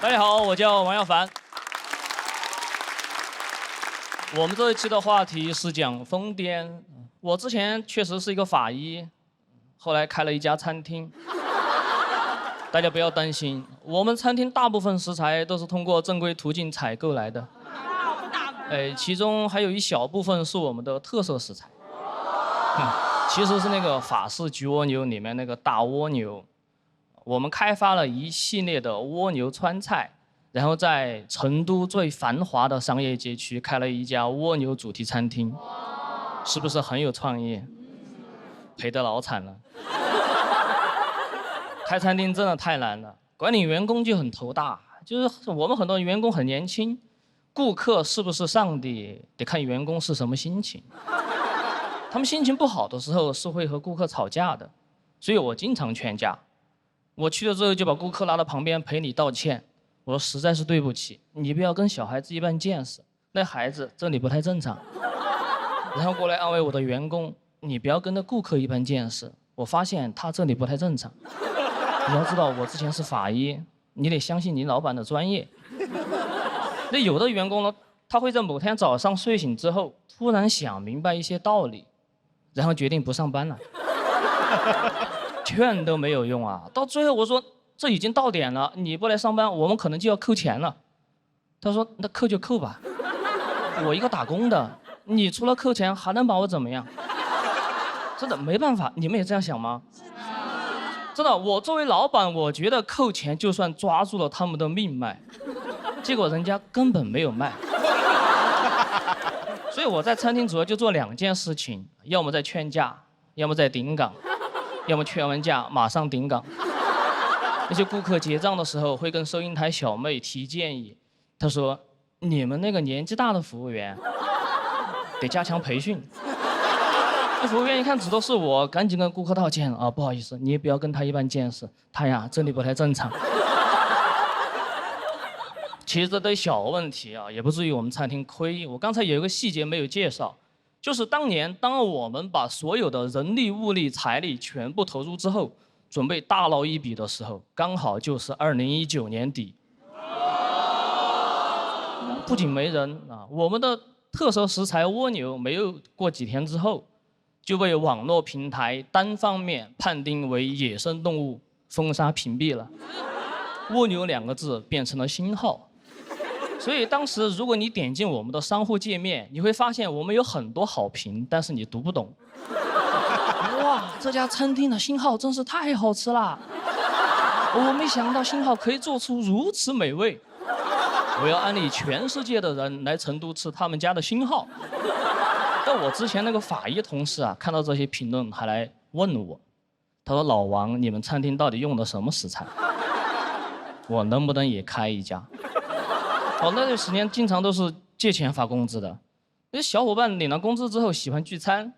大家好，我叫王耀凡。我们这一期的话题是讲疯癫。我之前确实是一个法医，后来开了一家餐厅。大家不要担心，我们餐厅大部分食材都是通过正规途径采购来的。其中还有一小部分是我们的特色食材。其实是那个法式焗蜗牛里面那个大蜗牛。我们开发了一系列的蜗牛川菜，然后在成都最繁华的商业街区开了一家蜗牛主题餐厅，是不是很有创意？赔得老惨了。开餐厅真的太难了，管理员工就很头大，就是我们很多员工很年轻，顾客是不是上帝得看员工是什么心情。他们心情不好的时候是会和顾客吵架的，所以我经常劝架。我去了之后就把顾客拉到旁边赔礼道歉，我说实在是对不起，你不要跟小孩子一般见识，那孩子这里不太正常。然后过来安慰我的员工，你不要跟那顾客一般见识，我发现他这里不太正常。你要知道我之前是法医，你得相信你老板的专业。那有的员工呢，他会在某天早上睡醒之后突然想明白一些道理，然后决定不上班了。劝都没有用啊！到最后我说这已经到点了，你不来上班，我们可能就要扣钱了。他说那扣就扣吧，我一个打工的，你除了扣钱还能把我怎么样？真的没办法，你们也这样想吗？真的，我作为老板，我觉得扣钱就算抓住了他们的命脉，结果人家根本没有卖。所以我在餐厅主要就做2件事情，要么在劝架，要么在顶岗。要么劝完架马上顶岗。那些顾客结账的时候会跟收银台小妹提建议，她说你们那个年纪大的服务员得加强培训。那服务员一看指的是我，赶紧跟顾客道歉啊，不好意思，你也不要跟他一般见识，他呀这里不太正常。其实这都小问题啊，也不至于我们餐厅亏。我刚才有一个细节没有介绍，就是当我们把所有的人力、物力、财力全部投入之后，准备大捞一笔的时候，刚好就是2019年底。不仅没人啊，我们的特色食材蜗牛没有过几天之后，就被网络平台单方面判定为野生动物，封杀屏蔽了。蜗牛2个字变成了星号。所以当时如果你点进我们的商户界面，你会发现我们有很多好评，但是你读不懂。哇，这家餐厅的星号真是太好吃了！我没想到星号可以做出如此美味。我要安利全世界的人来成都吃他们家的星号。但我之前那个法医同事啊，看到这些评论还来问我，他说老王，你们餐厅到底用的什么食材？我能不能也开一家？那段时间经常都是借钱发工资的，那小伙伴领了工资之后喜欢聚餐，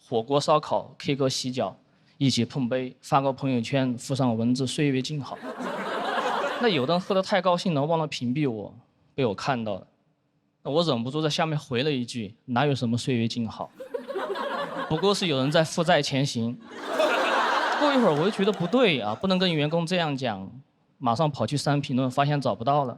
火锅、烧烤、K 歌、洗脚，一起碰杯，发个朋友圈，附上文字“岁月静好”。那有的人喝得太高兴了，忘了屏蔽我，被我看到了，那我忍不住在下面回了一句：“哪有什么岁月静好，不过是有人在负债前行。”过一会儿我就觉得不对啊，不能跟员工这样讲，马上跑去删评论，发现找不到了。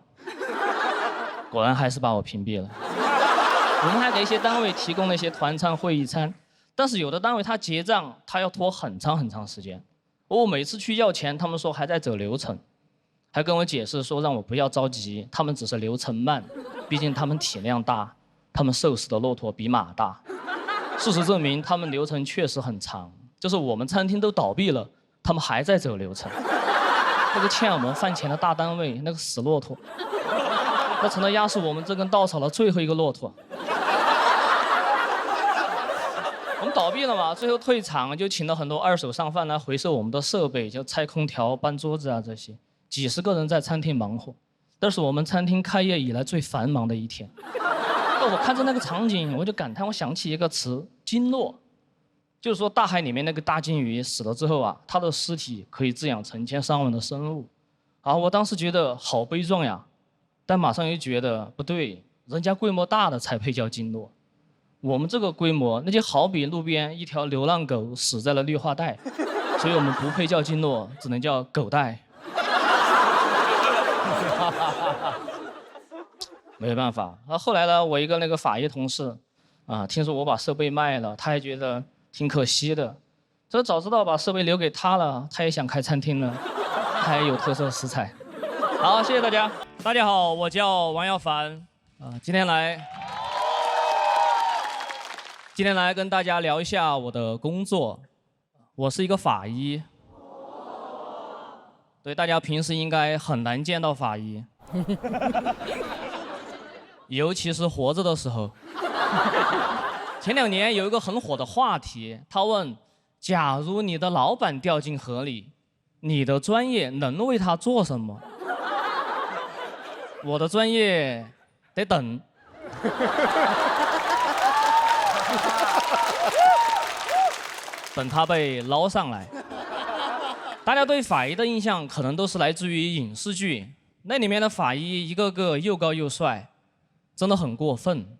果然还是把我屏蔽了。我们还给一些单位提供了一些团餐、会议餐，但是有的单位他结账，他要拖很长时间。我每次去要钱，他们说还在走流程，还跟我解释说让我不要着急，他们只是流程慢，毕竟他们体量大，他们瘦死的骆驼比马大。事实证明，他们流程确实很长，就是我们餐厅都倒闭了，他们还在走流程。那个欠我们饭钱的大单位，那个死骆驼。那成了压死我们这根稻草的最后一个骆驼。我们倒闭了嘛，最后退场就请了很多二手商贩来回收我们的设备，就拆空调、搬桌子啊这些，几十个人在餐厅忙活。那是我们餐厅开业以来最繁忙的一天。那我看着那个场景，我就感叹，我想起一个词“鲸落”，就是说大海里面那个大鲸鱼死了之后啊，它的尸体可以滋养成千上万的生物。啊，我当时觉得好悲壮呀。但马上又觉得不对，人家规模大的才配叫鲸落，我们这个规模那就好比路边一条流浪狗死在了绿化带，所以我们不配叫鲸落，只能叫狗带。没办法。后来呢，我一个那个法医同事，听说我把设备卖了，他也觉得挺可惜的。这早知道把设备留给他了，他也想开餐厅了，他也有特色食材。好，谢谢大家。大家好，我叫王耀凡，今天来跟大家聊一下我的工作。我是一个法医。对，大家平时应该很难见到法医，尤其是活着的时候。前2年有一个很火的话题，他问：假如你的老板掉进河里，你的专业能为他做什么？我的专业得等。等他被捞上来。大家对法医的印象可能都是来自于影视剧，那里面的法医一个个又高又帅，真的很过分。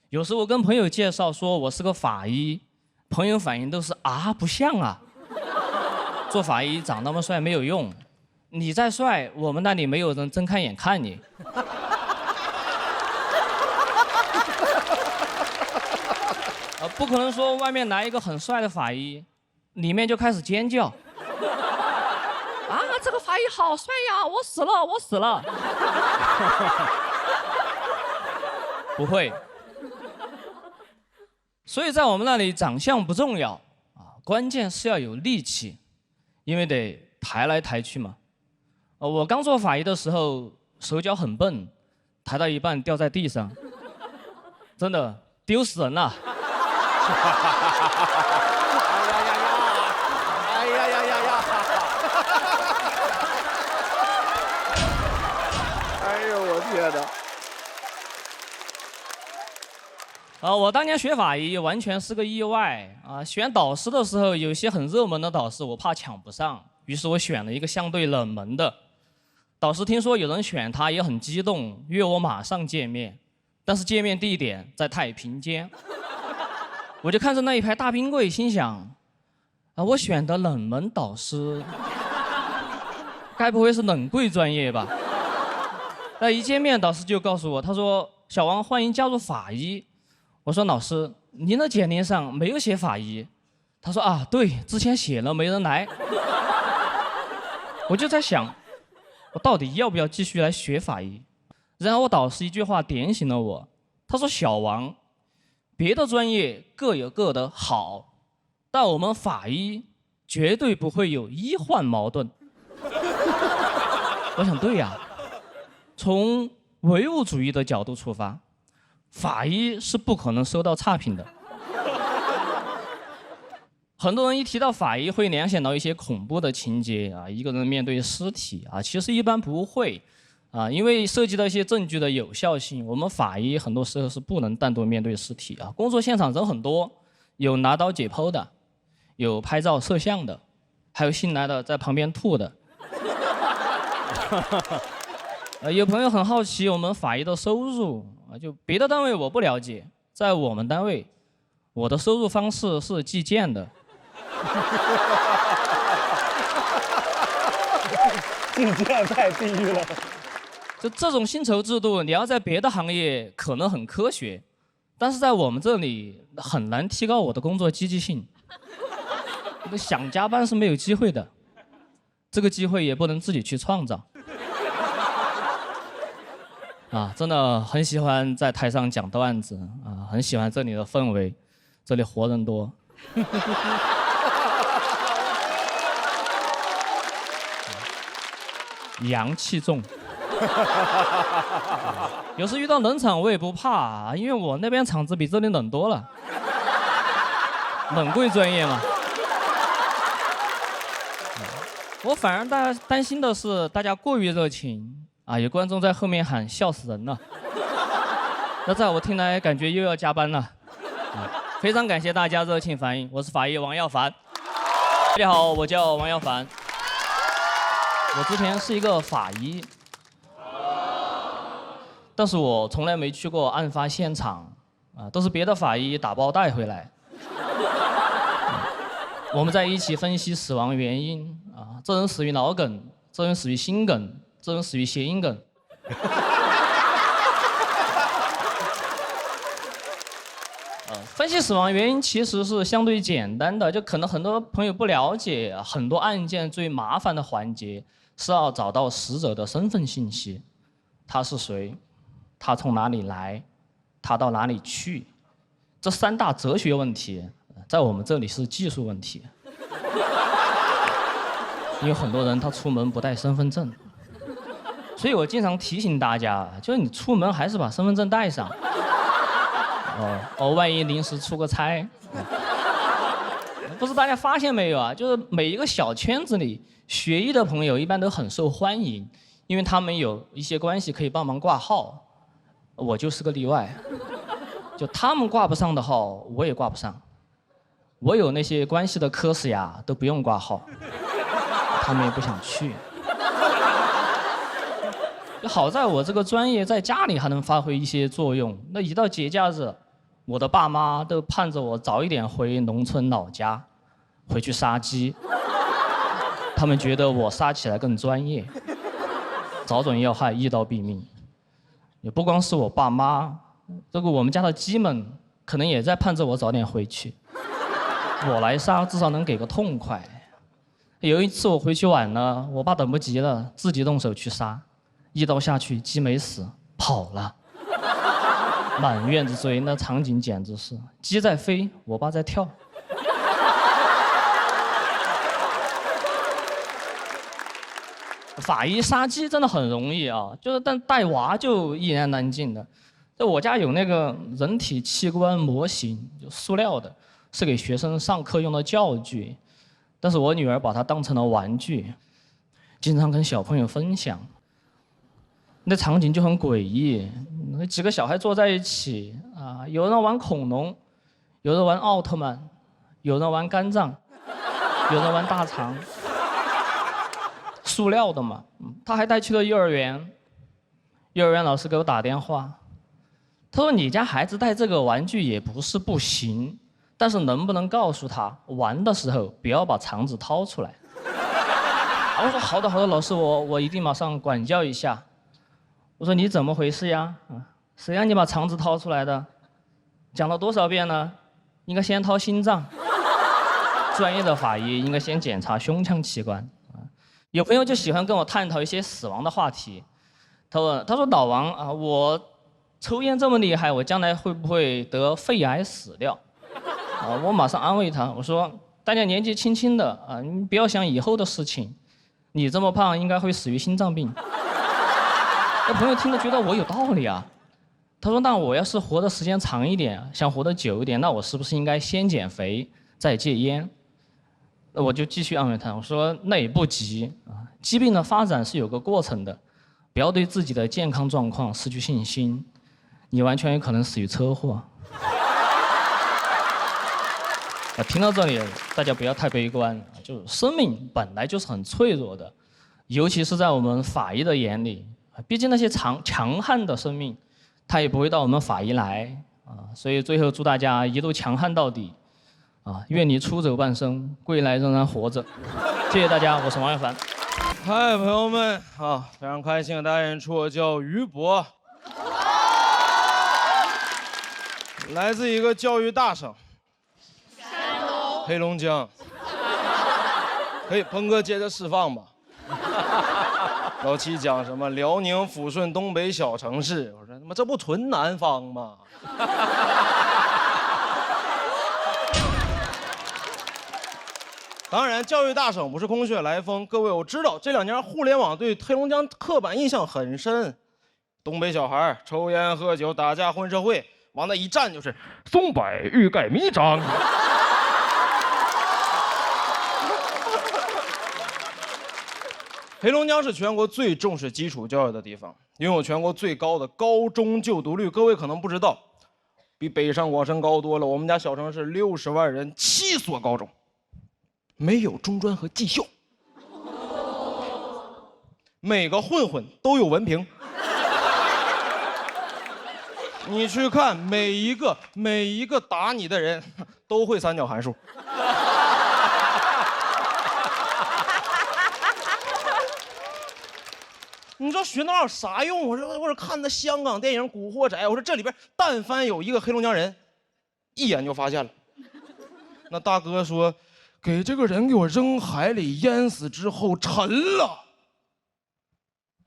有时候我跟朋友介绍说我是个法医，朋友反应都是不像啊。做法医长那么帅没有用，你再帅，我们那里没有人睁开眼看你。不可能说外面来一个很帅的法医，里面就开始尖叫。这个法医好帅呀！我死了，我死了。不会。所以在我们那里，长相不重要关键是要有力气，因为得抬来抬去嘛。我刚做法医的时候，手脚很笨，抬到一半掉在地上，真的丢死人了。哎呀呀呀呀！哎呦我天哪！我当年学法医完全是个意外选导师的时候，有些很热门的导师我怕抢不上，于是我选了一个相对冷门的。导师听说有人选他也很激动，约我马上见面，但是见面地点在太平间。我就看着那一排大冰柜，心想我选的冷门导师该不会是冷柜专业吧？那一见面导师就告诉我，他说：小王，欢迎加入法医。我说：老师，您的简历上没有写法医。他说：对，之前写了没人来。我就在想，我到底要不要继续来学法医？然后我导师一句话点醒了我，他说：小王，别的专业各有各的好，但我们法医绝对不会有医患矛盾。我想对呀，从唯物主义的角度出发，法医是不可能收到差评的。很多人一提到法医会联想到一些恐怖的情节一个人面对尸体其实一般不会因为涉及到一些证据的有效性，我们法医很多时候是不能单独面对尸体工作现场人很多，有拿刀解剖的，有拍照摄像的，还有新来的在旁边吐的。有朋友很好奇我们法医的收入就别的单位我不了解，在我们单位，我的收入方式是计件的。境界太地狱了。就这种薪酬制度，你要在别的行业可能很科学，但是在我们这里很难提高我的工作积极性。想加班是没有机会的，这个机会也不能自己去创造。真的很喜欢在台上讲段子很喜欢这里的氛围，这里活人多。阳气重。有时遇到冷场我也不怕因为我那边场子比这里冷多了。冷柜专业嘛。我反而担心的是大家过于热情有观众在后面喊笑死人了。那在我听来感觉又要加班了。非常感谢大家热情反应，我是法医王耀凡。大家好，我叫王耀凡。我之前是一个法医，但是我从来没去过案发现场都是别的法医打包带回来。我们在一起分析死亡原因这人死于脑梗，这人死于心梗，这人死于谐音梗。分析死亡原因其实是相对简单的，就可能很多朋友不了解，很多案件最麻烦的环节是要找到死者的身份信息，他是谁，他从哪里来，他到哪里去，这3大哲学问题，在我们这里是技术问题。因为很多人他出门不带身份证，所以我经常提醒大家，就是你出门还是把身份证带上。万一临时出个差，不知大家发现没有啊？就是每一个小圈子里，学医的朋友一般都很受欢迎，因为他们有一些关系可以帮忙挂号。我就是个例外，就他们挂不上的号，我也挂不上。我有那些关系的科室呀，都不用挂号，他们也不想去。好在我这个专业在家里还能发挥一些作用，那一到节假日，我的爸妈都盼着我早一点回农村老家，回去杀鸡。他们觉得我杀起来更专业，找准要害，一刀毙命。也不光是我爸妈，这个我们家的鸡们可能也在盼着我早点回去，我来杀至少能给个痛快。有一次我回去晚了，我爸等不及了，自己动手去杀，一刀下去，鸡没死，跑了。满院子追，那场景简直是鸡在飞，我爸在跳。法医杀鸡真的很容易啊，就是但带娃就一言难尽的。在我家有那个人体器官模型，就塑料的，是给学生上课用的教具，但是我女儿把它当成了玩具，经常跟小朋友分享。那场景就很诡异，那几个小孩坐在一起啊，有人玩恐龙，有人玩奥特曼，有人玩肝脏，有人玩大肠，塑料的嘛。他还带去了幼儿园，幼儿园老师给我打电话，他说你家孩子带这个玩具也不是不行，但是能不能告诉他玩的时候不要把肠子掏出来？我说好的好的，老师我一定马上管教一下。我说你怎么回事呀？谁让你把肠子掏出来的？讲了多少遍了？应该先掏心脏。专业的法医应该先检查胸腔器官。有朋友就喜欢跟我探讨一些死亡的话题。他说老王啊，我抽烟这么厉害，我将来会不会得肺癌死掉？我马上安慰他，我说大家年纪轻轻的啊，你不要想以后的事情。你这么胖，应该会死于心脏病。那朋友听了觉得我有道理啊，他说那我要是活的时间长一点，想活得久一点，那我是不是应该先减肥再戒烟？那我就继续安慰他，我说那也不急啊，疾病的发展是有个过程的，不要对自己的健康状况失去信心，你完全有可能死于车祸。听到这里，大家不要太悲观，就是生命本来就是很脆弱的，尤其是在我们法医的眼里。毕竟那些强悍的生命，他也不会到我们法医来啊，所以最后祝大家一路强悍到底，啊，愿你出走半生，归来仍然活着。谢谢大家，我是王一凡。嗨，朋友们啊，非常开心的大家演出，我叫于博，来自一个教育大省，山东，黑龙江。可以，鹏哥接着释放吧。老七讲什么辽宁抚顺东北小城市，我说他妈这不纯南方吗？当然，教育大省不是空穴来风。各位，我知道这2年互联网对黑龙江刻板印象很深，东北小孩抽烟喝酒打架混社会，往那一站就是松柏欲盖弥彰。黑龙江是全国最重视基础教育的地方，拥有全国最高的高中就读率。各位可能不知道，比北上广深高多了。我们家小城市60万人，7所高中，没有中专和技校，每个混混都有文凭。你去看每一个打你的人，都会三角函数。你说学那玩意儿有啥用？我说看那香港电影《古惑仔》，我说这里边但凡有一个黑龙江人，一眼就发现了。那大哥说，给这个人给我扔海里淹死之后沉了。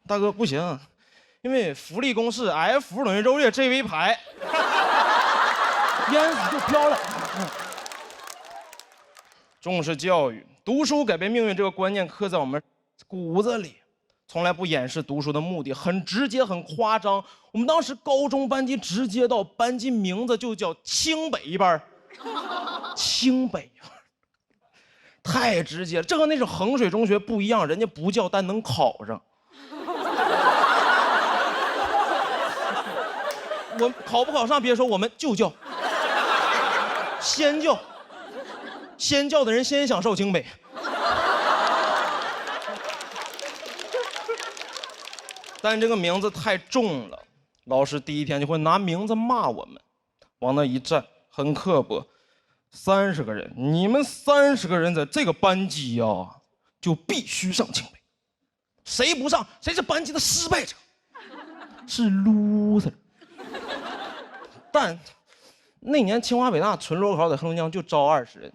大哥不行，因为浮力公式 F 等于ρ略 G 为排，淹死就飘了。重视教育，读书改变命运这个观念刻在我们骨子里。从来不掩饰读书的目的，很直接，很夸张。我们当时高中班级直接到班级名字就叫清北班，清北班，太直接了。这和那是衡水中学不一样，人家不叫但能考上。我考不考上别说，我们就叫，先叫，先叫的人先享受清北。但这个名字太重了，老师第一天就会拿名字骂我们，往那一站，很刻薄。30个人，你们30个人在这个班级呀，就必须上清北，谁不上，谁是班级的失败者，是 loser。但那年清华北大纯裸考在黑龙江就招20人。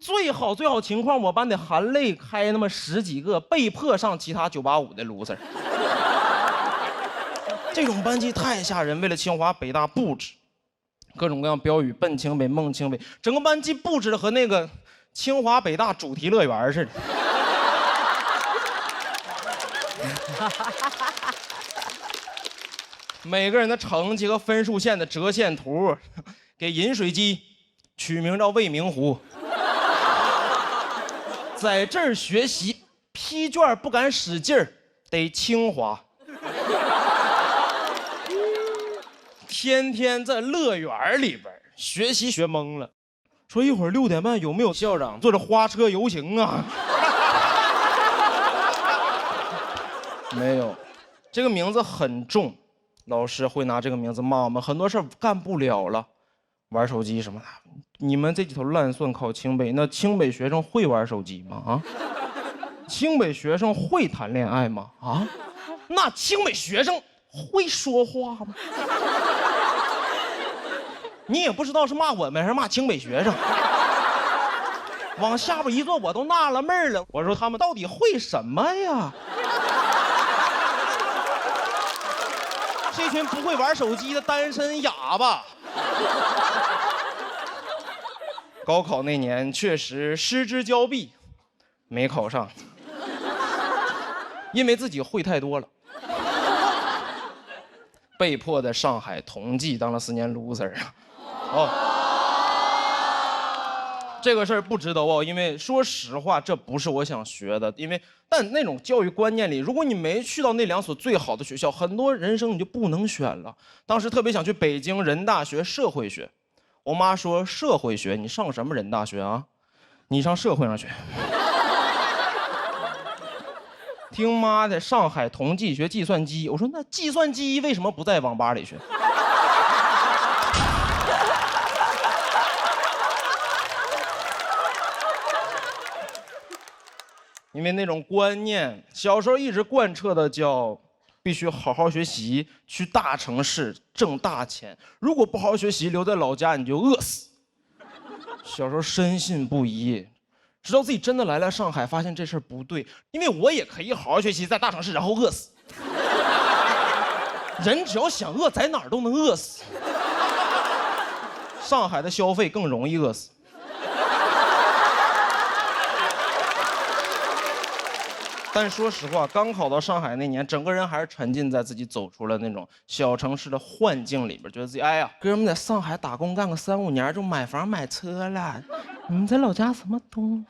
最好情况，我班得含泪开那么10几个被迫上其他985的 loser。这种班级太吓人，为了清华北大布置各种各样标语，奔清北梦清北，整个班级布置的和那个清华北大主题乐园似的。每个人的成绩和分数线的折线图，给饮水机取名叫未名湖。在这儿学习，批卷不敢使劲儿，得清华。天天在乐园里边学习学懵了，说一会儿6点半有没有校长坐着花车游行啊？没有，这个名字很重，老师会拿这个名字骂我们，很多事儿干不了了，玩手机什么的。你们这几头烂蒜考清北，那清北学生会玩手机吗？啊？清北学生会谈恋爱吗？啊？那清北学生会说话吗？你也不知道是骂我们还是骂清北学生。往下边一坐，我都纳了闷了。我说他们到底会什么呀？这群不会玩手机的单身哑巴。高考那年确实失之交臂，没考上，因为自己会太多了，被迫在上海同济当了4年 loser 啊。哦，这个事儿不值得哦，因为说实话，这不是我想学的。但那种教育观念里，如果你没去到那2所最好的学校，很多人生你就不能选了。当时特别想去北京人大学社会学。我妈说社会学你上什么人大学啊？你上社会上学。听妈的，上海同济学计算机。我说那计算机为什么不在网吧里学？因为那种观念，小时候一直贯彻的叫必须好好学习，去大城市挣大钱。如果不好好学习，留在老家你就饿死。小时候深信不疑，直到自己真的来了上海，发现这事儿不对。因为我也可以好好学习，在大城市然后饿死。人只要想饿，在哪儿都能饿死。上海的消费更容易饿死。但说实话，刚考到上海那年，整个人还是沉浸在自己走出了那种小城市的幻境里边，觉得自己哎呀，哥们在上海打工干个3、5年就买房买车了，你们在老家什么东？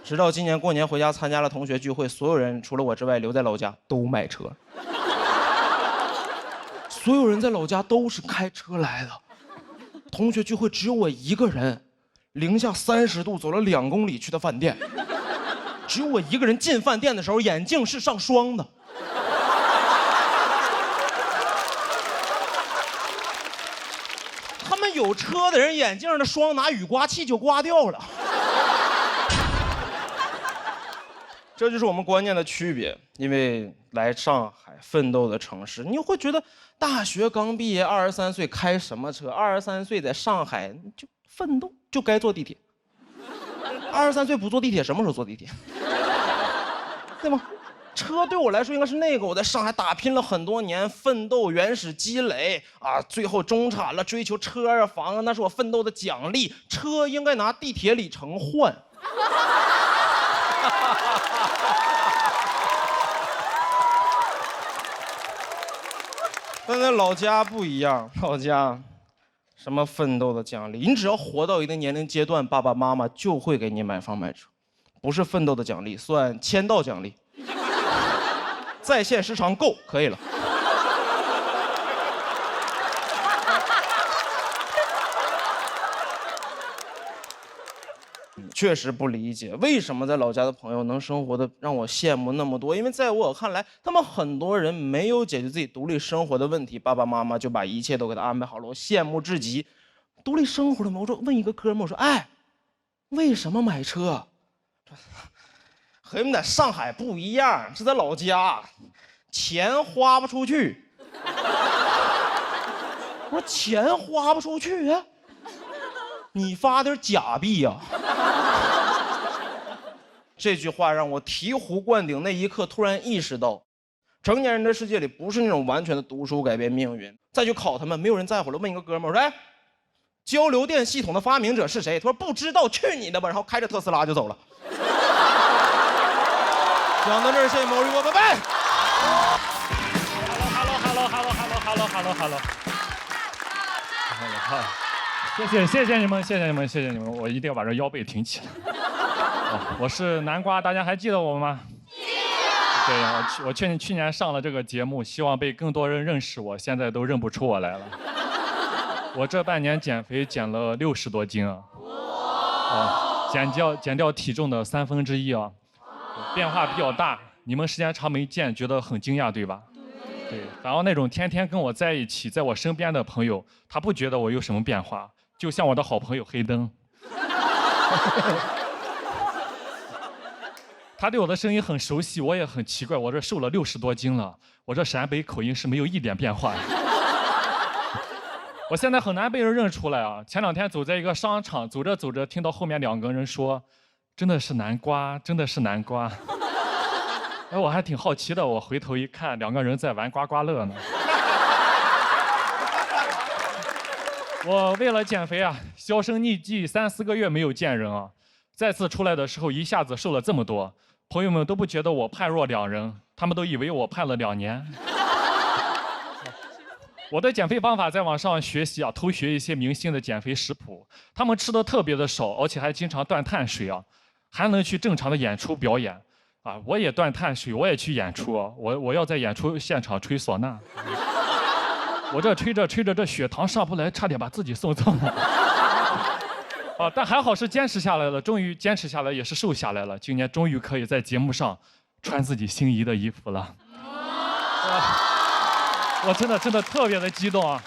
直到今年过年回家参加了同学聚会，所有人除了我之外留在老家都买车，所有人在老家都是开车来的。同学聚会只有我一个人，零下30度走了2公里去的饭店。只有我一个人进饭店的时候，眼镜是上霜的。他们有车的人眼镜的霜拿雨刮器就刮掉了。这就是我们观念的区别。因为来上海奋斗的城市，你会觉得大学刚毕业，23岁开什么车？23岁在上海就奋斗，就该坐地铁。23岁不坐地铁，什么时候坐地铁？对吗？车对我来说应该是那个我在上海打拼了很多年，奋斗、原始积累啊，最后中产了，追求车啊、房啊，那是我奋斗的奖励。车应该拿地铁里程换。但在老家不一样，老家什么奋斗的奖励，你只要活到一定年龄阶段，爸爸妈妈就会给你买房买车，不是奋斗的奖励，算签到奖励。在线时长够可以了。确实不理解为什么在老家的朋友能生活的让我羡慕那么多，因为在我看来，他们很多人没有解决自己独立生活的问题，爸爸妈妈就把一切都给他安排好了，我羡慕至极。独立生活了吗？我说问一个哥们儿，我说哎，为什么买车？和你们在上海不一样，是在老家，钱花不出去。我说钱花不出去啊？你发点假币呀？这句话让我醍醐灌顶，那一刻突然意识到，成年人的世界里不是那种完全的读书改变命运。再去考他们，没有人在乎了。问一个哥们儿，我说哎，交流电系统的发明者是谁？他说不知道，去你的吧！然后开着特斯拉就走了。讲到这儿，谢谢毛驴哥，拜拜。Hello。谢谢你们，我一定要把这腰背挺起来。我是南瓜，大家还记得我吗？对，我去年上了这个节目，希望被更多人认识我，现在都认不出我来了。我这半年减肥减了60多斤啊，减掉体重的1/3啊，变化比较大。你们时间长没见，觉得很惊讶，对吧？对。然后那种天天跟我在一起，在我身边的朋友，他不觉得我有什么变化，就像我的好朋友黑灯。他对我的声音很熟悉，我也很奇怪，我这瘦了60多斤了，我这陕北口音是没有一点变化的。我现在很难被人认出来啊！前2天走在一个商场，走着走着，听到后面2个人说：“真的是南瓜，真的是南瓜。”哎，我还挺好奇的，我回头一看，2个人在玩刮刮乐呢。我为了减肥啊，销声匿迹3、4个月没有见人啊，再次出来的时候一下子瘦了这么多，朋友们都不觉得我判若两人，他们都以为我判了2年。我的减肥方法在网上学习啊，偷学一些明星的减肥食谱，他们吃的特别的少，而且还经常断碳水啊，还能去正常的演出表演啊。我也断碳水，我也去演出啊，我要在演出现场吹唢呐。我这吹着吹着，这血糖上不来，差点把自己送走了。啊，但还好是坚持下来了，终于坚持下来，也是瘦下来了。今年终于可以在节目上穿自己心仪的衣服了。我真的特别的激动啊！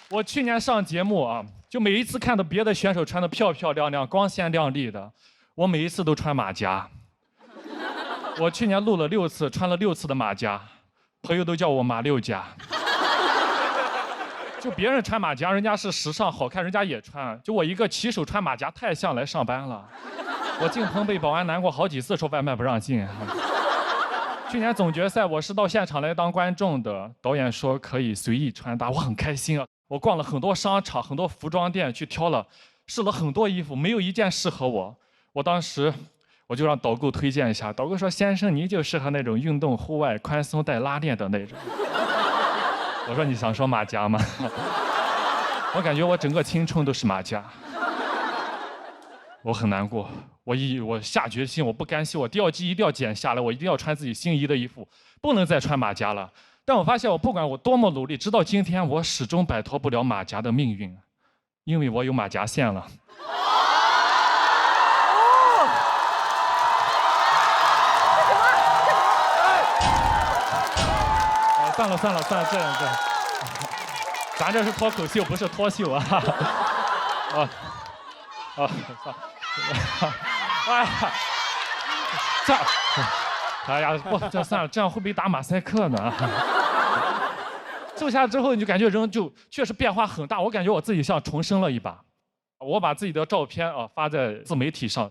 我去年上节目啊，就每一次看到别的选手穿的漂漂亮亮、光鲜亮丽的，我每一次都穿马甲。我去年录了6次，穿了6次的马甲，朋友都叫我马六甲。就别人穿马甲，人家是时尚好看，人家也穿，就我一个骑手穿马甲，太像来上班了。我进棚被保安难过好几次，说外卖不让进。去年总决赛我是到现场来当观众的，导演说可以随意穿搭，我很开心啊。我逛了很多商场、很多服装店去挑了，试了很多衣服，没有一件适合我。我当时我就让导购推荐一下，导购说先生你就适合那种运动户外宽松带拉链的那种。我说你想说马甲吗？我感觉我整个青春都是马甲。我很难过，我下决心，我不甘心，我第2季一定要减下来，我一定要穿自己心仪的衣服，不能再穿马甲了。但我发现我不管我多么努力，直到今天我始终摆脱不了马甲的命运，因为我有马甲线了。算了，这样，咱这是脱口秀，不是脱秀啊！算了，哎呀，哎呀，不，这算了，这样会不会打马赛克呢？坐下之后，你就感觉人就确实变化很大，我感觉我自己像重生了一把。我把自己的照片发在自媒体上，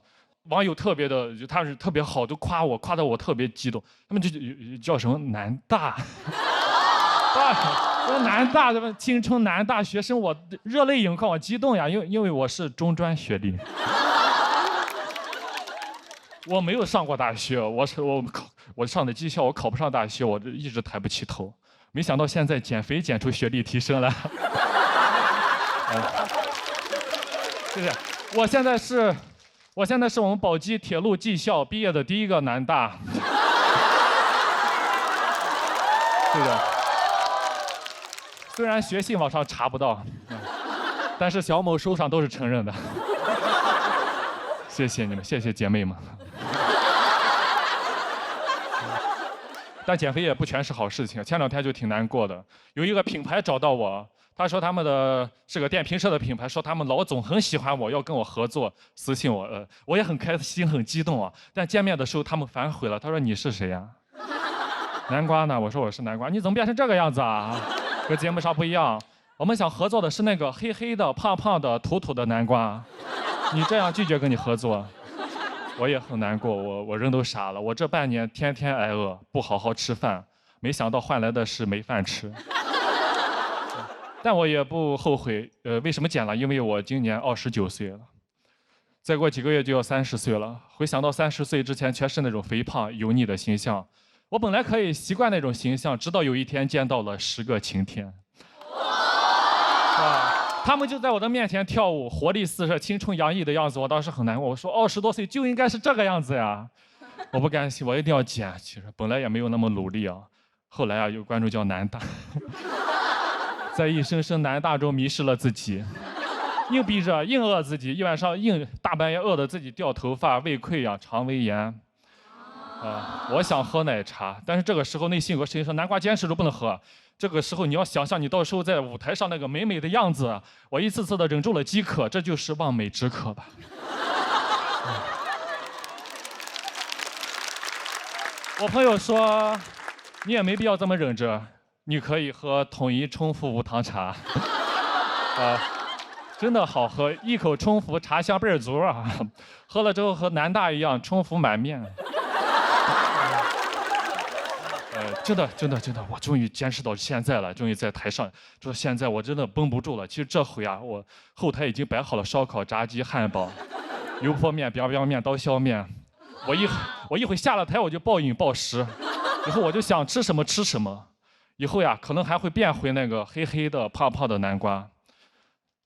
网友特别的，他是特别好，都夸我，夸得我特别激动。他们就叫什么南大，说南大什么青春南大学生，我热泪盈眶，我激动呀，因为我是中专学历。我没有上过大学，我上的技校，我考不上大学，我一直抬不起头。没想到现在减肥减出学历提升了。就是，我现在是我们宝鸡铁路技校毕业的第一个南大。对的。虽然学信网上查不到，但是小某书上都是承认的。谢谢你们，谢谢姐妹们。但减肥也不全是好事情，前2天就挺难过的。有一个品牌找到我，他说他们是个电瓶车的品牌，说他们老总很喜欢我，要跟我合作，私信我，我也很开心很激动啊。但见面的时候他们反悔了，他说你是谁呀？南瓜呢？我说我是南瓜，你怎么变成这个样子啊？和节目上不一样，我们想合作的是那个黑黑的、胖胖的、土土的南瓜，你这样拒绝跟你合作。我也很难过，我人都傻了。我这半年天天挨饿，不好好吃饭，没想到换来的是没饭吃。但我也不后悔，为什么减了？因为我今年29岁了，再过几个月就要30岁了。回想到30岁之前全是那种肥胖油腻的形象，我本来可以习惯那种形象，直到有一天见到了10个晴天。他们就在我的面前跳舞，活力四射、青春洋溢的样子，我当时很难过。我说20多岁就应该是这个样子呀！我不甘心，我一定要减。其实本来也没有那么努力啊。后来有观众叫南大，在一声声南大中迷失了自己，硬逼着、硬饿自己，一晚上大半夜饿得自己掉头发、胃溃疡、肠胃炎。我想喝奶茶，但是这个时候内心有个声音说：“南瓜坚持住，不能喝。”这个时候你要想象你到时候在舞台上那个美美的样子，我一次次的忍住了饥渴，这就是望美止渴吧。我朋友说，你也没必要这么忍着，你可以喝统一冲服无糖茶，真的好喝，一口冲服茶香倍儿足啊，喝了之后和南大一样冲服满面。真的，我终于坚持到现在了，终于在台上，就是现在我真的绷不住了。其实这回啊，我后台已经摆好了烧烤、炸鸡、汉堡、油泼面、biang biang面、刀削面。我一会下了台我就暴饮暴食，以后我就想吃什么吃什么。以后呀，可能还会变回那个黑黑的、胖胖的南瓜。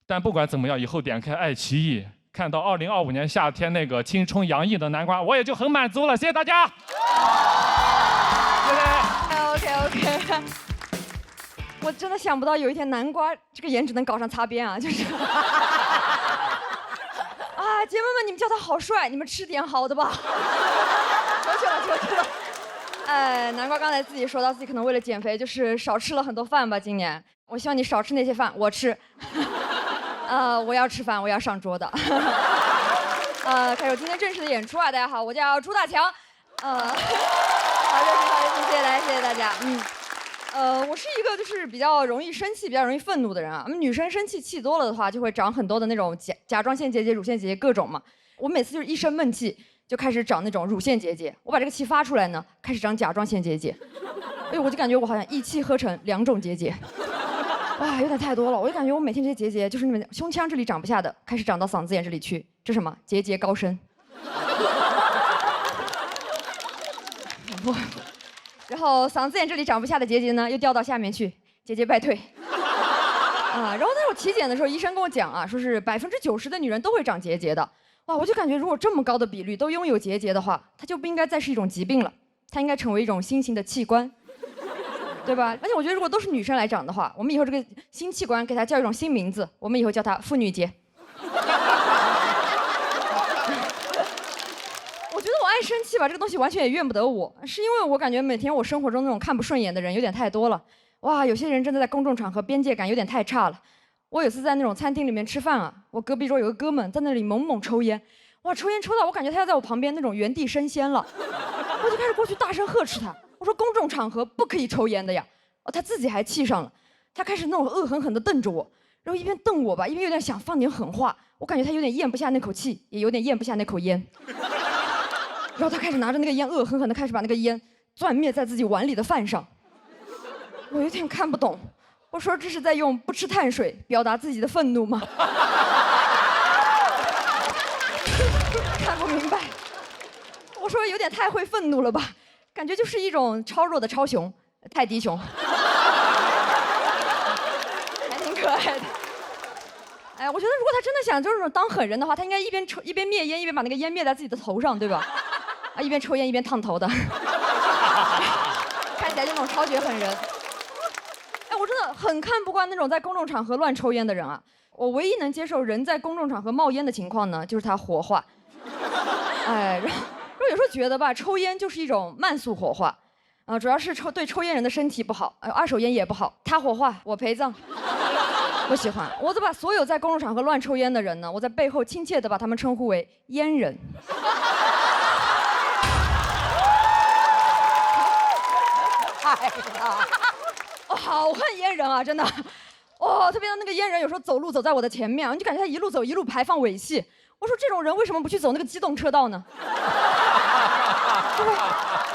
但不管怎么样，以后点开爱奇艺，看到2025年夏天那个青春洋溢的南瓜，我也就很满足了。谢谢大家。OK， 我真的想不到有一天南瓜这个颜值能搞上擦边啊！就是啊，姐妹们，你们叫他好帅，你们吃点好的吧。求去了。南瓜刚才自己说到自己可能为了减肥，就是少吃了很多饭吧。今年，我希望你少吃那些饭，我吃。我要吃饭，我要上桌的。开始今天正式的演出啊！大家好，我叫朱大强。好的，谢谢大家。我是一个就是比较容易生气、比较容易愤怒的人啊。我们女生生气多了的话，就会长很多的那种甲状腺结节、乳腺结节各种嘛。我每次就是一生闷气，就开始长那种乳腺结节。我把这个气发出来呢，开始长甲状腺结节。哎，我就感觉我好像一气呵成2种结节。哇，有点太多了。我就感觉我每天这些结节，就是你们胸腔这里长不下的，开始长到嗓子眼这里去。这什么？节节高升。然后嗓子眼这里长不下的结节呢，又掉到下面去，节节败退。然后在我体检的时候，医生跟我讲啊，说是90%的女人都会长结节的。哇，我就感觉如果这么高的比率都拥有结节的话，它就不应该再是一种疾病了，它应该成为一种新型的器官，对吧？而且我觉得如果都是女生来长的话，我们以后这个新器官给它叫一种新名字，我们以后叫它妇女节。我觉得我爱生气吧，这个东西完全也怨不得我，是因为我感觉每天我生活中那种看不顺眼的人有点太多了。哇，有些人真的在公众场合边界感有点太差了。我有次在那种餐厅里面吃饭啊，我隔壁桌有个哥们在那里猛抽烟，哇，抽烟抽到我感觉他要在我旁边那种原地升仙了，我就开始过去大声呵斥他，我说公众场合不可以抽烟的呀。哦，他自己还气上了，他开始那种恶狠狠地瞪着我，然后一边瞪我吧，一边有点想放点狠话，我感觉他有点咽不下那口气，也有点咽不下那口烟。然后他开始拿着那个烟恶狠狠地开始把那个烟攥灭在自己碗里的饭上，我有点看不懂，我说这是在用不吃碳水表达自己的愤怒吗？看不明白，我说有点太会愤怒了吧，感觉就是一种超弱的超熊，泰迪熊，还挺可爱的。哎，我觉得如果他真的想就是当狠人的话，他应该一边抽一边灭烟，一边把那个烟灭在自己的头上，对吧？啊，一边抽烟一边烫头的，看起来就那种超绝狠人。哎，我真的很看不惯那种在公众场合乱抽烟的人啊！我唯一能接受人在公众场合冒烟的情况呢，就是他火化。哎，然后有时候觉得吧，抽烟就是一种慢速火化，主要是对抽烟人的身体不好，二手烟也不好。他火化，我陪葬。不喜欢，我就把所有在公众场合乱抽烟的人呢，我在背后亲切地把他们称呼为烟人。哎呀，我好恨烟人啊，真的。哦，特别是那个烟人，有时候走路走在我的前面，你就感觉他一路走一路排放尾气。我说这种人为什么不去走那个机动车道呢？对吧？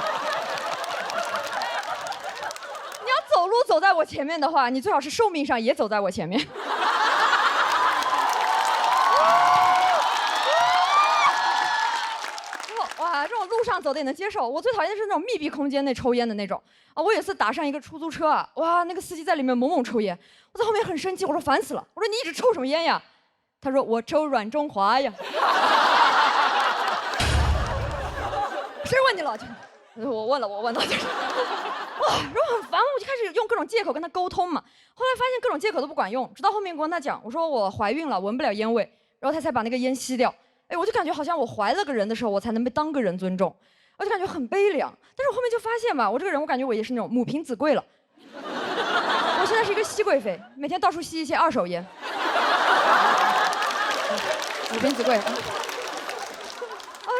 你要走路走在我前面的话，你最好是寿命上也走在我前面。哇，这种路上走的也能接受。我最讨厌的是那种密闭空间内抽烟的那种啊！我有一次打上一个出租车啊，哇，那个司机在里面猛猛抽烟，我在后面很生气，我说烦死了，我说你一直抽什么烟呀？他说我抽软中华呀。谁问你了？我问了，就是哇，然后很烦，我就开始用各种借口跟他沟通嘛。后来发现各种借口都不管用，直到后面跟他讲，我说我怀孕了，闻不了烟味，然后他才把那个烟吸掉。哎，我就感觉好像我怀了个人的时候，我才能被当个人尊重，我就感觉很悲凉。但是我后面就发现吧，我这个人，我感觉我也是那种母凭子贵了。我现在是一个熹贵妃，每天到处吸一些二手烟。母凭子贵。而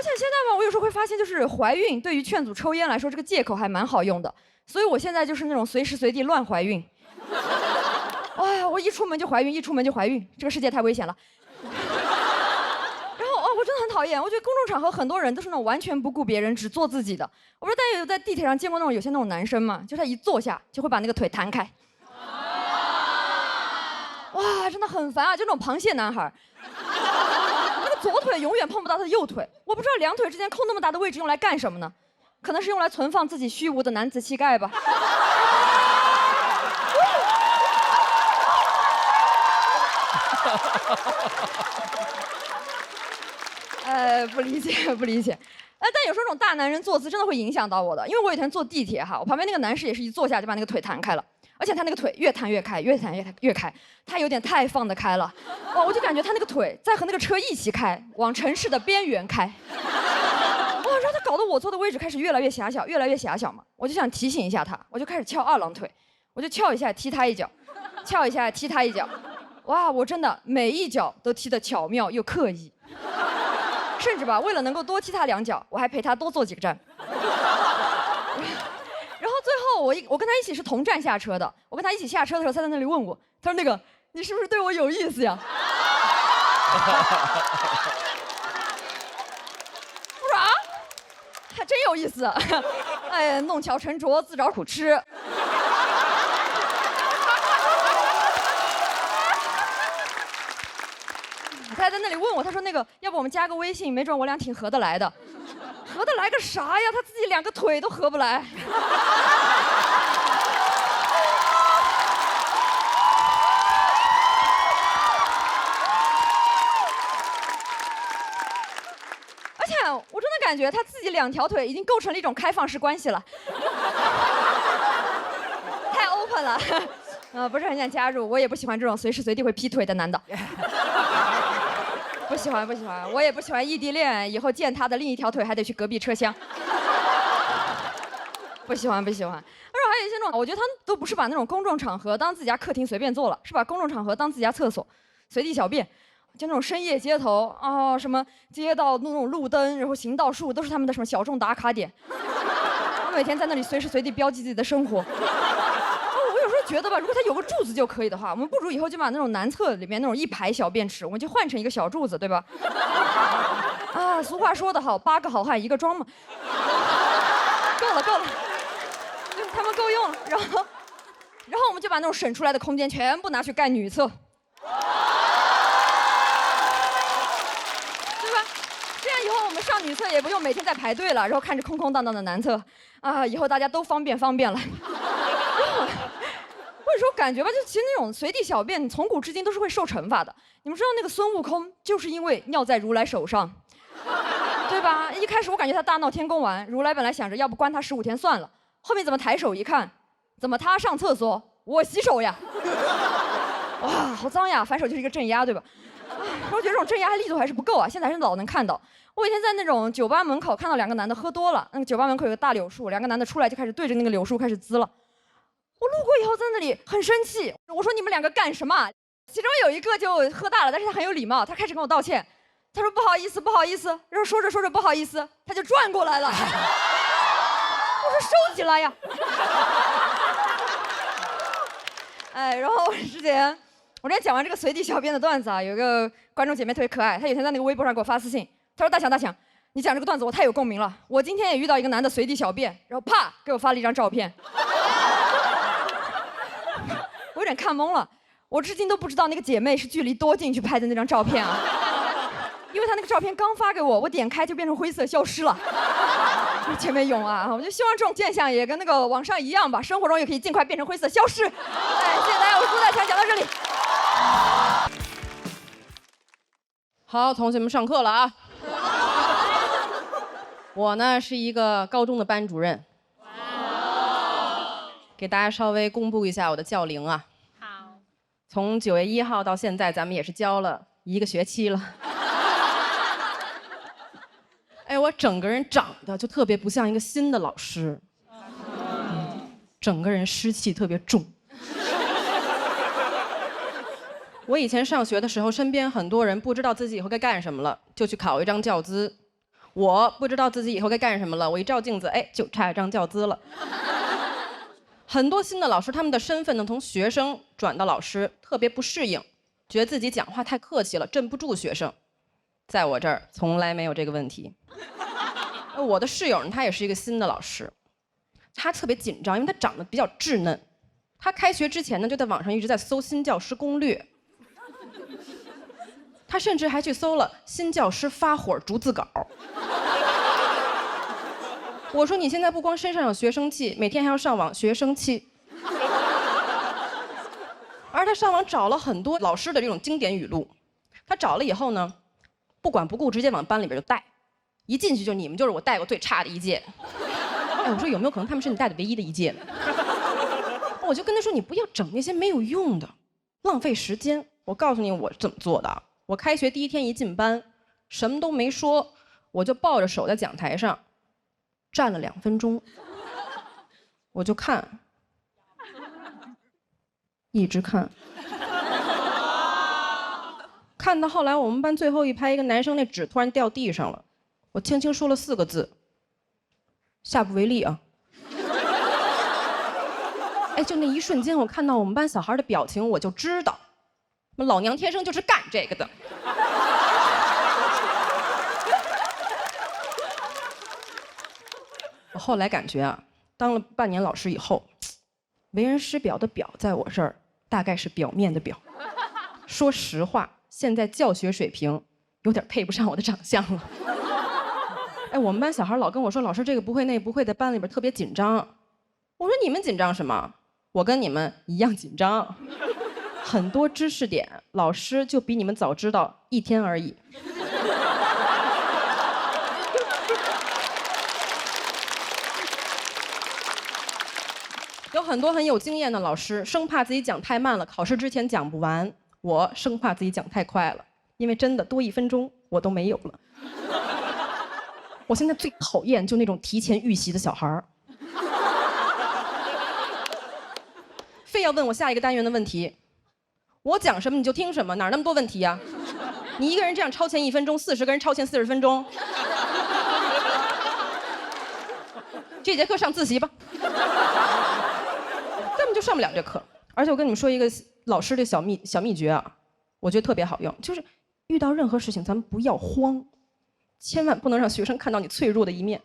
且现在吧，我有时候会发现，就是怀孕对于劝阻抽烟来说，这个借口还蛮好用的。所以我现在就是那种随时随地乱怀孕。哎呀，我一出门就怀孕，一出门就怀孕，这个世界太危险了。我真的很讨厌，我觉得公众场合很多人都是那种完全不顾别人，只做自己的。我不知道大家有在地铁上见过那种有些那种男生吗？就是他一坐下就会把那个腿弹开。哇，真的很烦啊！就那种螃蟹男孩，那个左腿永远碰不到他的右腿。我不知道两腿之间空那么大的位置用来干什么呢？可能是用来存放自己虚无的男子气概吧。不理解，不理解。但有时候这种大男人坐姿真的会影响到我的，因为我有一天坐地铁哈，我旁边那个男士也是一坐下就把那个腿弹开了，而且他那个腿越弹越开，越弹越开，他有点太放得开了。哇，我就感觉他那个腿在和那个车一起开，往城市的边缘开。哇，然后他搞得我坐的位置开始越来越狭小，越来越狭小嘛。我就想提醒一下他，我就开始翘二郎腿，我就翘一下踢他一脚，翘一下踢他一脚。哇，我真的每一脚都踢得巧妙又刻意。甚至吧，为了能够多踢他两脚，我还陪他多坐几个站。然后最后我跟他一起是同站下车的，我跟他一起下车的时候，他在那里问我，他说那个你是不是对我有意思呀？我说啊，还真有意思。哎，弄巧成拙，自找苦吃。他还在那里问我，他说那个，要不我们加个微信，没准我俩挺合得来的。合得来个啥呀？他自己两个腿都合不来。而且我真的感觉他自己两条腿已经构成了一种开放式关系了，太 open 了。不是很想加入，我也不喜欢这种随时随地会劈腿的男的。不喜欢，我也不喜欢异地恋，以后见他的另一条腿还得去隔壁车厢。不喜欢。而且还有一些那种，我觉得他们都不是把那种公众场合当自己家客厅随便坐了，是把公众场合当自己家厕所，随地小便。就那种深夜街头啊，什么街道那种路灯，然后行道树都是他们的什么小众打卡点。他每天在那里随时随地标记自己的生活。我有时候觉得吧，如果它有个柱子就可以的话，我们不如以后就把那种男厕里面那种一排小便池，我们就换成一个小柱子，对吧？啊，俗话说得好，8个好汉一个庄嘛。够了，就他们够用了。然后我们就把那种省出来的空间全部拿去盖女厕。这样以后我们上女厕也不用每天在排队了，然后看着空空荡荡的男厕，啊，以后大家都方便了。或者说感觉吧，就其实那种随地小便，从古至今都是会受惩罚的。你们知道那个孙悟空就是因为尿在如来手上，对吧？一开始我感觉他大闹天宫完，如来本来想着要不关他15天算了，后面怎么抬手一看，怎么他上厕所，我洗手呀？哇，好脏呀！反手就是一个镇压，对吧？我觉得这种镇压力度还是不够啊，现在还是老能看到。我以前在那种酒吧门口看到2个男的喝多了，那个酒吧门口有个大柳树，2个男的出来就开始对着那个柳树开始滋了。我路过以后在那里很生气，我说你们2个干什么？其中有一个就喝大了，但是他很有礼貌，他开始跟我道歉，他说不好意思，然后说着不好意思，他就转过来了。我说收起来呀。哎，然后之前讲完这个随地小便的段子啊，有一个观众姐妹特别可爱，她有天在那个微博上给我发私信，她说大强，你讲这个段子我太有共鸣了，我今天也遇到一个男的随地小便，然后啪给我发了一张照片。我有点看懵了，我至今都不知道那个姐妹是距离多近去拍的那张照片啊，因为她那个照片刚发给我，我点开就变成灰色消失了。姐妹勇啊！我就希望这种现象也跟那个网上一样吧，生活中也可以尽快变成灰色消失。哎，谢谢大家，我是朱大强，讲到这里。好，同学们上课了啊！我呢是一个高中的班主任，给大家稍微公布一下我的教龄啊。好，从9月1号到现在，咱们也是教了1个学期了。哎，我整个人长得就特别不像一个新的老师，整个人湿气特别重。我以前上学的时候，身边很多人不知道自己以后该干什么了，就去考一张教资。我不知道自己以后该干什么了，我一照镜子，哎，就差一张教资了。很多新的老师，他们的身份呢，从学生转到老师，特别不适应，觉得自己讲话太客气了，镇不住学生。在我这儿从来没有这个问题。我的室友呢，他也是一个新的老师，他特别紧张，因为他长得比较稚嫩。他开学之前呢，就在网上一直在搜新教师攻略。他甚至还去搜了新教师发火逐字稿。我说你现在不光身上有学生气，每天还要上网学生气。而他上网找了很多老师的这种经典语录，他找了以后呢，不管不顾，直接往班里边就带，一进去就你们就是我带过最差的一届。哎，我说有没有可能他们是你带的唯一的一届呢？我就跟他说，你不要整那些没有用的，浪费时间。我告诉你我怎么做的，我开学第1天一进班，什么都没说，我就抱着手在讲台上站了2分钟，我就看，一直看。看到后来我们班最后一排一个男生那纸突然掉地上了，我轻轻说了4个字：下不为例啊。哎，就那一瞬间，我看到我们班小孩的表情，我就知道，老娘天生就是干这个的。我后来感觉啊，当了半年老师以后，为人师表的表在我这儿大概是表面的表。说实话，现在教学水平有点配不上我的长相了。哎，我们班小孩老跟我说，老师这个不会那不会，在班里边特别紧张。我说你们紧张什么？我跟你们一样紧张。很多知识点，老师就比你们早知道1天而已。有很多很有经验的老师，生怕自己讲太慢了，考试之前讲不完。我生怕自己讲太快了，因为真的多1分钟我都没有了。我现在最讨厌就那种提前预习的小孩儿，非要问我下一个单元的问题，我讲什么你就听什么，哪儿那么多问题呀？你一个人这样超前1分钟，40个人超前40分钟。这节课上自习吧，根本就上不了这课。而且我跟你们说一个老师的小秘诀啊，我觉得特别好用，就是遇到任何事情咱们不要慌，千万不能让学生看到你脆弱的一面。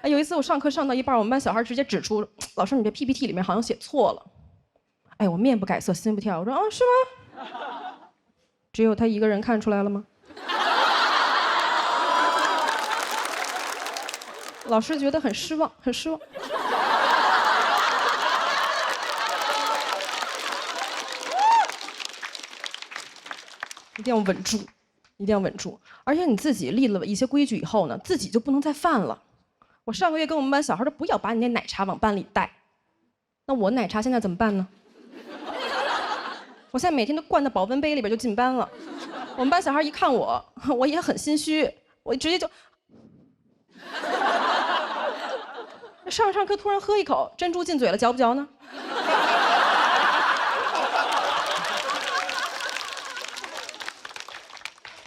哎，有一次我上课上到一半，我们班小孩直接指出，老师你这 PPT 里面好像写错了。哎，我面不改色心不跳，我说啊是吗？只有他一个人看出来了吗？老师觉得很失望，很失望。一定要稳住，一定要稳住。而且你自己立了一些规矩以后呢，自己就不能再犯了。我上个月跟我们班小孩说，不要把你那奶茶往班里带。那我奶茶现在怎么办呢？我现在每天都灌到保温杯里边就进班了。我们班小孩一看我，我也很心虚，我直接就上课突然喝一口，珍珠进嘴了，嚼不嚼呢？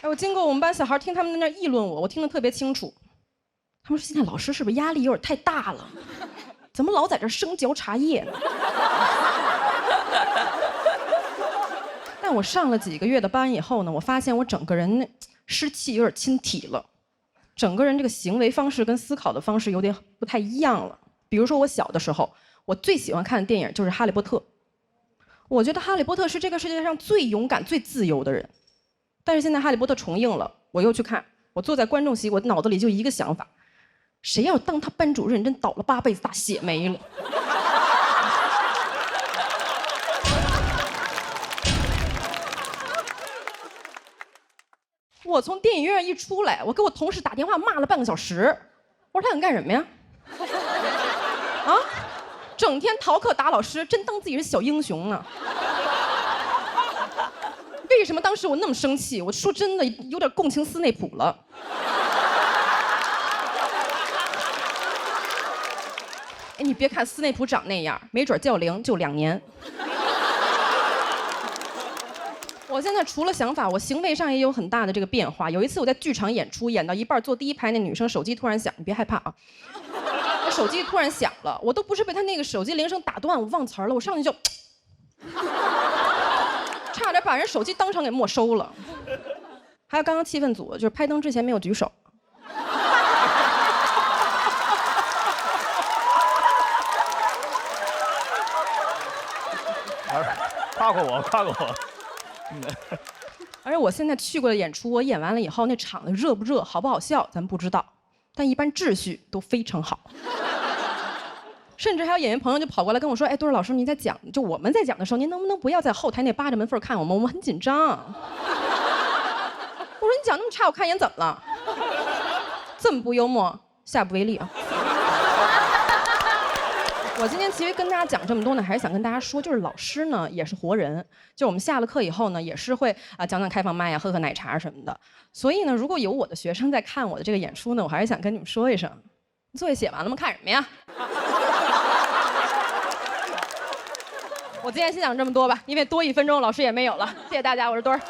哎，我经过我们班小孩听他们在那议论我，我听得特别清楚。他们说现在老师是不是压力有点太大了？怎么老在这生嚼茶叶呢？但我上了几个月的班以后呢，我发现我整个人湿气有点侵体了，整个人这个行为方式跟思考的方式有点不太一样了。比如说我小的时候，我最喜欢看的电影就是《哈利波特》，我觉得哈利波特是这个世界上最勇敢、最自由的人。但是现在哈利波特重映了，我又去看，我坐在观众席，我脑子里就一个想法：谁要当他班主任，真倒了8辈子大血霉了。我从电影院一出来，我给我同事打电话骂了半个小时。我说他想干什么呀？啊，整天逃课打老师，真当自己是小英雄呢。为什么当时我那么生气？我说真的，有点共情斯内普了。哎，你别看斯内普长那样，没准叫铃就2年。我现在除了想法，我行为上也有很大的这个变化。有一次我在剧场演出，演到一半，坐第1排那女生手机突然响，你别害怕啊。手机突然响了，我都不是被她那个手机铃声打断，我忘词儿了，我上去就，差点把人手机当场给没收了。还有刚刚气氛组，就是拍灯之前没有举手。夸过我，夸过我。而且我现在去过的演出，我演完了以后，那场子热不热、好不好笑，咱不知道，但一般秩序都非常好。甚至还有演员朋友就跑过来跟我说：“哎，多少老师，您在讲，就我们在讲的时候，您能不能不要在后台那扒着门缝看我们？我们很紧张。”我说：“你讲那么差，我看一眼怎么了？这么不幽默，下不为例啊！”我今天其实跟大家讲这么多呢，还是想跟大家说，就是老师呢也是活人，就我们下了课以后呢，也是会讲讲开放麦呀、喝喝奶茶什么的。所以呢，如果有我的学生在看我的这个演出呢，我还是想跟你们说一声：作业写完了吗？看什么呀？我今天先讲这么多吧，因为多1分钟老师也没有了。谢谢大家，我是墩儿。